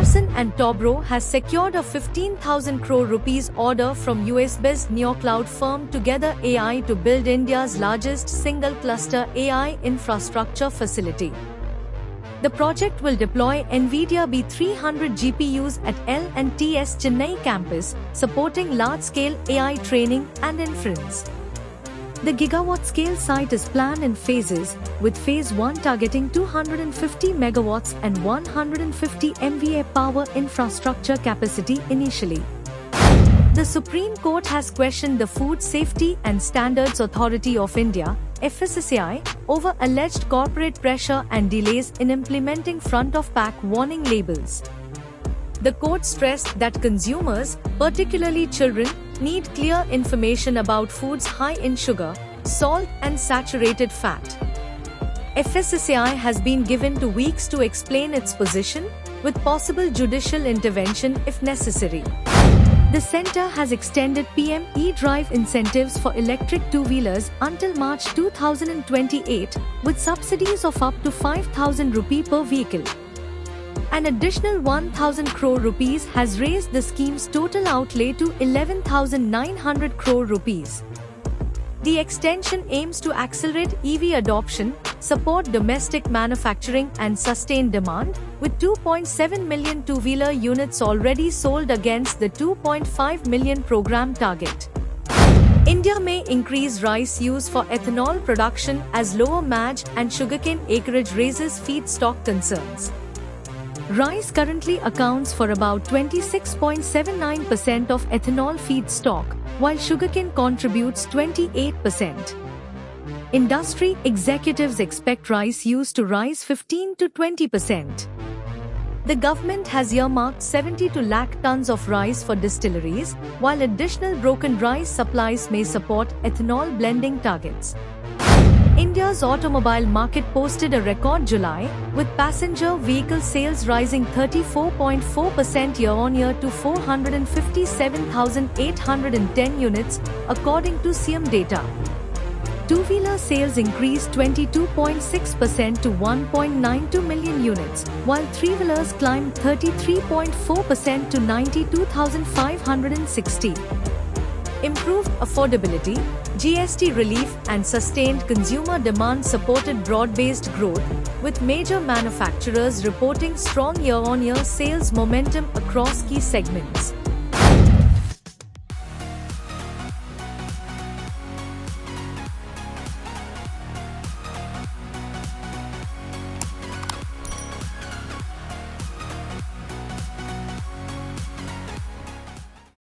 Larsen & Toubro has secured a 15,000 crore rupees order from US-based NeoCloud firm Together AI to build India's largest single cluster AI infrastructure facility. The project will deploy NVIDIA B300 GPUs at L&T's Chennai campus, supporting large-scale AI training and inference. The gigawatt-scale site is planned in phases, with Phase 1 targeting 250 megawatts and 150 MVA power infrastructure capacity initially. The Supreme Court has questioned the Food Safety and Standards Authority of India, FSSAI, over alleged corporate pressure and delays in implementing front-of-pack warning labels. The court stressed that consumers, particularly children, need clear information about foods high in sugar, salt and saturated fat. FSSAI has been given 2 weeks to explain its position, with possible judicial intervention if necessary. The centre has extended PM E-Drive incentives for electric two-wheelers until March 2028, with subsidies of up to 5,000 rupee per vehicle. An additional 1,000 crore rupees has raised the scheme's total outlay to 11,900 crore rupees. The extension aims to accelerate EV adoption, support domestic manufacturing and sustain demand, with 2.7 million two-wheeler units already sold against the 2.5 million program target. India may increase rice use for ethanol production as lower MAJ and sugarcane acreage raises feedstock concerns. Rice currently accounts for about 26.79% of ethanol feedstock, while sugarcane contributes 28%. Industry executives expect rice use to rise 15 to 20%. The government has earmarked 72 lakh tons of rice for distilleries, while additional broken rice supplies may support ethanol blending targets. India's automobile market posted a record July, with passenger vehicle sales rising 34.4% year-on-year to 457,810 units, according to SIAM data. Two-wheeler sales increased 22.6% to 1.92 million units, while three-wheelers climbed 33.4% to 92,560. Improved affordability, GST relief and sustained consumer demand supported broad-based growth, with major manufacturers reporting strong year-on-year sales momentum across key segments.